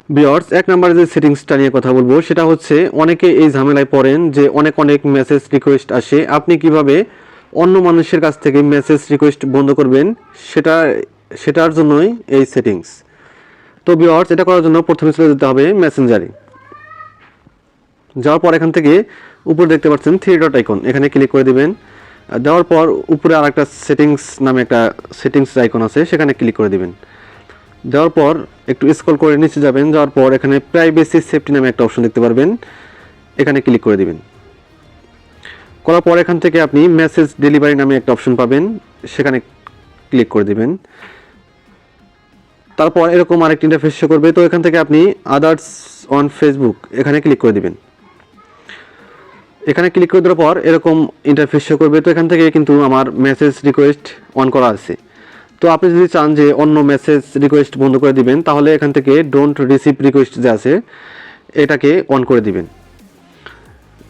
Viewers, এক নম্বরে যে সেটিংসটা নিয়ে কথা বলবো সেটা হচ্ছে অনেকে এই ঝামেলায় পড়েন যে অনেক মেসেজ রিকোয়েস্ট আসে। আপনি কিভাবে অন্য মানুষের কাছ থেকে মেসেজ রিকোয়েস্ট বন্ধ করবেন সেটার জন্যই এই সেটিংস। তো ভিউয়ার্স, এটা করার জন্য প্রথমে চলে যেতে হবে মেসেঞ্জারে। যাওয়ার পর এখান থেকে উপরে দেখতে পাচ্ছেন থ্রি ডট আইকন, এখানে ক্লিক করে দিবেন। দেওয়ার পর উপরে আর একটা সেটিংস নামে একটা সেটিংস আইকন আছে, সেখানে ক্লিক করে দিবেন। দেওয়ার পর একটু স্ক্রল করে নিচে যাবেন, যাওয়ার পর এখানে প্রাইভেসি সেফটি নামে একটা অপশন দেখতে পারবেন, এখানে ক্লিক করে দিবেন। করার পর এখান থেকে আপনি মেসেজ ডেলিভারি নামে একটা অপশন পাবেন, সেখানে ক্লিক করে দিবেন। তারপর এরকম আরেকটি ইন্টারফেস শো করবে। তো এখান থেকে আপনি আদার্স অন ফেসবুক এখানে ক্লিক করে দিবেন। এখানে ক্লিক করে দেওয়ার পর এরকম ইন্টারফেস শো করবে। তো এখান থেকে কিন্তু আমার মেসেজ রিকোয়েস্ট অন করা আছে। তো আপনি যদি চান যে অন্য মেসেজ রিকোয়েস্ট বন্ধ করে দিবেন, তাহলে এখান থেকে ডোন্ট রিসিভ রিকোয়েস্ট যে আছে এটাকে অন করে দিবেন।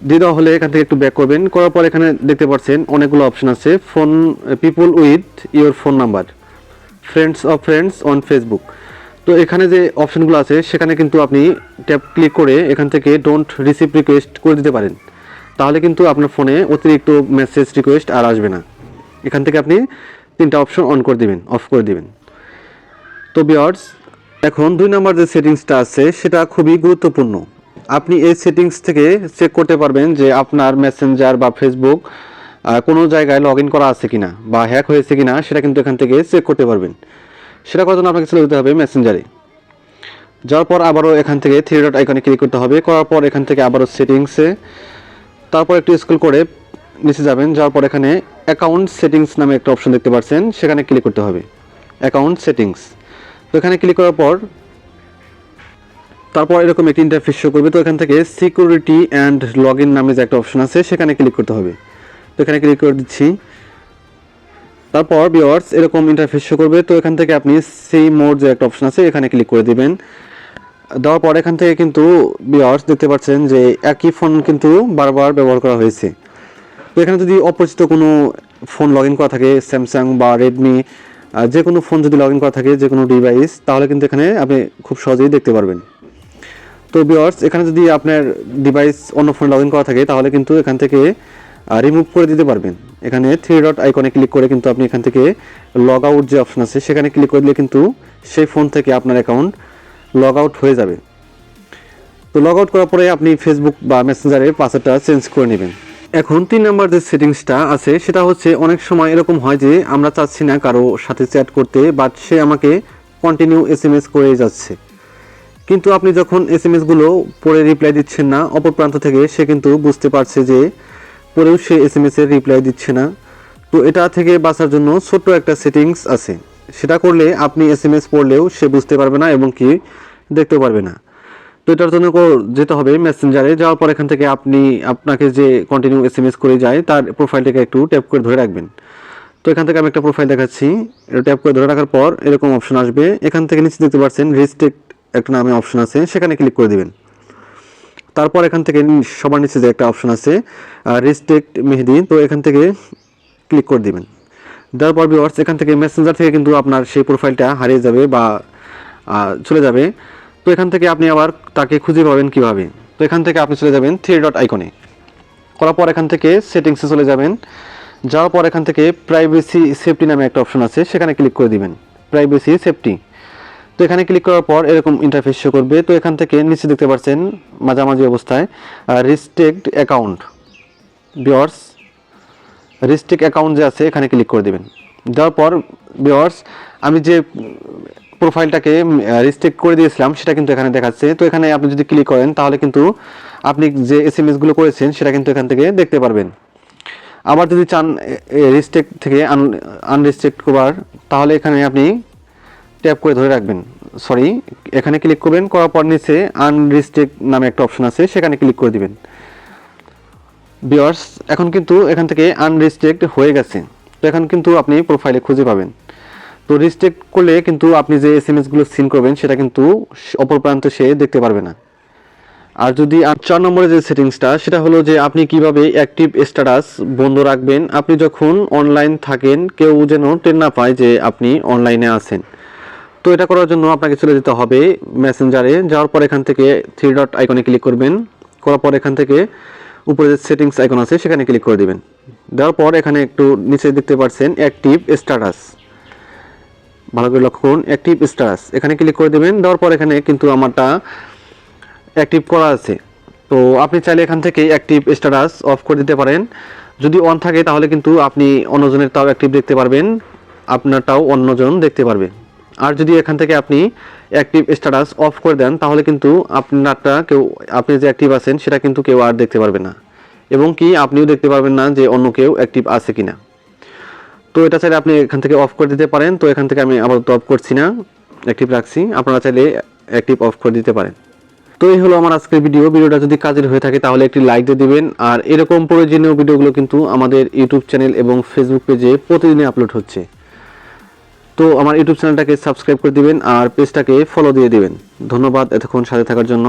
দিয়ে দেওয়া হলে এখান থেকে একটু ব্যাক করবেন। করার পর এখানে দেখতে পাচ্ছেন অনেকগুলো অপশন আছে, phone people with your phone number, friends of friends on Facebook. তো এখানে যে অপশনগুলো আছে সেখানে কিন্তু আপনি ট্যাপ ক্লিক করে এখান থেকে ডোন্ট রিসিভ রিকোয়েস্ট করে দিতে পারেন। তাহলে কিন্তু আপনার ফোনে অতিরিক্ত মেসেজ রিকোয়েস্ট আর আসবে না। এখান থেকে আপনি তিনটা অপশন অন করে দিবেন, অফ করে দিবেন। তো ভিউয়ার্স, এখন 2 নম্বর যে সেটিংসটা আছে সেটা খুবই গুরুত্বপূর্ণ। আপনি এই সেটিংস থেকে চেক করতে পারবেন যে আপনার মেসেঞ্জার বা ফেসবুক কোনো জায়গায় লগ ইন করা আছে কিনা বা হ্যাক হয়েছে কিনা, সেটা কিন্তু এখান থেকে চেক করতে পারবেন। সেটা করার জন্য আপনাকে চলে যেতে হবে মেসেঞ্জারে। যাওয়ার পর আবারও এখান থেকে থ্রি ডট আইকনে ক্লিক করতে হবে। করার পর এখান থেকে আবারও সেটিংসে, তারপর একটু স্ক্রল করে নিচে যাবেন। যাওয়ার পর এখানে অ্যাকাউন্ট সেটিংস নামে একটা অপশন দেখতে পাচ্ছেন, সেখানে ক্লিক করতে হবে অ্যাকাউন্ট সেটিংস। তো এখানে ক্লিক করার পর তারপর এরকম একটি ইন্টারফেস শো করবে। তো এখান থেকে সিকিউরিটি অ্যান্ড লগ ইন নামে যে একটা অপশন আছে সেখানে ক্লিক করতে হবে। তো এখানে ক্লিক করে দিচ্ছি। তারপর ভিউয়ার্স, এরকম ইন্টারফেস শো করবে। তো এখান থেকে আপনি সি মোড যে একটা অপশন আছে এখানে ক্লিক করে দিবেন। দেওয়ার পর এখান থেকে কিন্তু ভিউয়ার্স দেখতে পাচ্ছেন যে একই ফোন কিন্তু বারবার ব্যবহার করা হয়েছে। তো এখানে যদি অপরিচিত কোনো ফোন লগ ইন করা থাকে, স্যামসাং বা রেডমি, যে কোনো ফোন যদি লগ ইন করা থাকে, যে কোনো ডিভাইস, তাহলে কিন্তু এখানে আপনি খুব সহজেই দেখতে পারবেন। তো ভিউয়ার্স, এখানে যদি আপনার ডিভাইস অন্য ফোনে লগ ইন করা থাকে তাহলে কিন্তু এখান থেকে রিমুভ করে দিতে পারবেন। এখানে থ্রি ডট আইকনে ক্লিক করে কিন্তু আপনি এখান থেকে লগ আউট যে অপশন আছে সেখানে ক্লিক করে দিলে কিন্তু সেই ফোন থেকে আপনার অ্যাকাউন্ট লগ আউট হয়ে যাবে। তো লগ আউট করার পরে আপনি ফেসবুক বা মেসেঞ্জারে পাসওয়ার্ডটা চেঞ্জ করে নেবেন। এখন 3 নাম্বার যে সেটিংসটা আছে সেটা হচ্ছে অনেক সময় এরকম হয় যে আমরা চাচ্ছি না কারো সাথে চ্যাট করতে, বাট সে আমাকে কন্টিনিউ এসএমএস করে যাচ্ছে। কিন্তু আপনি যখন এসএমএসগুলো পড়ে রিপ্লাই দিচ্ছেন না, অপর প্রান্ত থেকে সে কিন্তু বুঝতে পারছে যে পরেও সে এসএমএসের রিপ্লাই দিচ্ছে না। তো এটা থেকে বাঁচার জন্য ছোট্ট একটা সেটিংস আছে, সেটা করলে আপনি এসএমএস পড়লেও সে বুঝতে পারবে না এবং কি দেখতেও পারবে না। তো এটার জন্য যেতে হবে মেসেঞ্জারে। যাওয়ার পর এখান থেকে আপনাকে যে কন্টিনিউ এসএমএস করে যায় তার প্রোফাইলটাকে একটু ট্যাপ করে ধরে রাখবেন। তো এখান থেকে আমি একটা প্রোফাইল দেখাচ্ছি, এটা ট্যাপ করে ধরে রাখার পর এরকম অপশন আসবে। এখান থেকে নিচে দেখতে পাচ্ছেন রেস্ট্রিক্ট একটা নামে অপশন আছে, সেখানে ক্লিক করে দিবেন। তারপর এখান থেকে সবার নিচে যে একটা অপশন আছে রেস্ট্রিক্ট মেহেদি, তো এখান থেকে ক্লিক করে দিবেন। দেওয়ার পর ভিউয়ার্স, এখান থেকে মেসেঞ্জার থেকে কিন্তু আপনার সেই প্রোফাইলটা হারিয়ে যাবে বা চলে যাবে। তো এখান থেকে আপনি আবার তাকে খুঁজে পাবেন কিভাবে? তো এখান থেকে আপনি চলে যাবেন থ্রি ডট আইকনে। করার পর এখান থেকে সেটিংসে চলে যাবেন। যাওয়ার পর এখান থেকে প্রাইভেসি সেফটি নামে একটা অপশন আছে, সেখানে ক্লিক করে দিবেন প্রাইভেসি সেফটি। তো এখানে ক্লিক করার পর এরকম ইন্টারফেস শো করবে। তো এখান থেকে নিচে দেখতে পাচ্ছেন মাঝামাঝি অবস্থায় restrict account, viewers restrict account যে আছে এখানে ক্লিক করে দেবেন। দেওয়ার পর ভিউয়ার্স, আমি যে প্রোফাইলটাকে রিস্ট্রিক্ট করে দিয়েছিলাম সেটা কিন্তু এখানে দেখাচ্ছে। তো এখানে আপনি যদি ক্লিক করেন তাহলে কিন্তু আপনি যে এসএমএসগুলো করেছেন সেটা কিন্তু এখান থেকে দেখতে পারবেন। আবার যদি চান রিস্ট্রিক্ট থেকে আনরিস্ট্রিক্ট করার, তাহলে এখানে আপনি ট্যাপ করে ধরে রাখবেন, সরি এখানে ক্লিক করবেন। করার পর নিচে আনরিস্ট্রিক্ট নামে একটা অপশন আছে, সেখানে ক্লিক করে দিবেন। ভিউয়ার্স, এখন কিন্তু এখান থেকে আনরিস্ট্রিক্ট হয়ে গেছে। তো এখন কিন্তু আপনি প্রোফাইলে খুঁজে পাবেন। তো রিস্ট্রিক্ট করলে কিন্তু আপনি যে এসএমএসগুলো সিন করবেন সেটা কিন্তু অপর প্রান্তে সে দেখতে পারবে না। আর যদি 4 নম্বরে যে সেটিংসটা, সেটা হলো যে আপনি কিভাবে অ্যাক্টিভ স্ট্যাটাস বন্ধ রাখবেন। আপনি যখন অনলাইন থাকেন কেউ যেন টের না পায় যে আপনি অনলাইনে আছেন। তো এটা করার জন্য আপনাকে চলে যেতে হবে মেসেঞ্জারে। যাওয়ার পর এখান থেকে থ্রি ডট আইকনে ক্লিক করবেন। করার পর এখান থেকে উপরে যে সেটিংস আইকন আছে সেখানে ক্লিক করে দিবেন। দেওয়ার পর এখানে একটু নিচে দেখতে পাচ্ছেন অ্যাক্টিভ স্ট্যাটাস, ভালো করে লক্ষ্য করুন, অ্যাক্টিভ স্ট্যাটাস এখানে ক্লিক করে দেবেন। দেওয়ার পর এখানে কিন্তু আমারটা অ্যাক্টিভ করা আছে। তো আপনি চাইলে এখান থেকে অ্যাক্টিভ স্ট্যাটাস অফ করে দিতে পারেন। যদি অন থাকে তাহলে কিন্তু আপনি অন্যজনের তাও অ্যাক্টিভ দেখতে পারবেন, আপনারটাও অন্যজন দেখতে পারবে। আর যদি এখান থেকে আপনি অ্যাক্টিভ স্ট্যাটাস অফ করে দেন তাহলে কিন্তু আপনারটা কেউ, আপনি যে অ্যাক্টিভ আছেন সেটা কিন্তু কেউ আর দেখতে পারবে না, এবং কি আপনিও দেখতে পারবেন না যে অন্য কেউ অ্যাক্টিভ আছে কিনা। তো এটা চাইলে আপনি এখান থেকে অফ করে দিতে পারেন। তো এখান থেকে আমি আপাতত অফ করছি না, অ্যাক্টিভ রাখছি, আপনারা চাইলে অ্যাক্টিভ অফ করে দিতে পারেন। তো এই হলো আমার আজকের ভিডিওটা যদি কাজের হয়ে থাকে তাহলে একটি লাইক দিয়ে দিবেন। আর এরকম প্রয়োজনীয় ভিডিওগুলো কিন্তু আমাদের ইউটিউব চ্যানেল এবং ফেসবুক পেজে প্রতিদিনই আপলোড হচ্ছে। তো আমার ইউটিউব চ্যানেলটাকে সাবস্ক্রাইব করে দিবেন আর পেজটাকে ফলো দিয়ে দিবেন। ধন্যবাদ এতক্ষণ সাথে থাকার জন্য।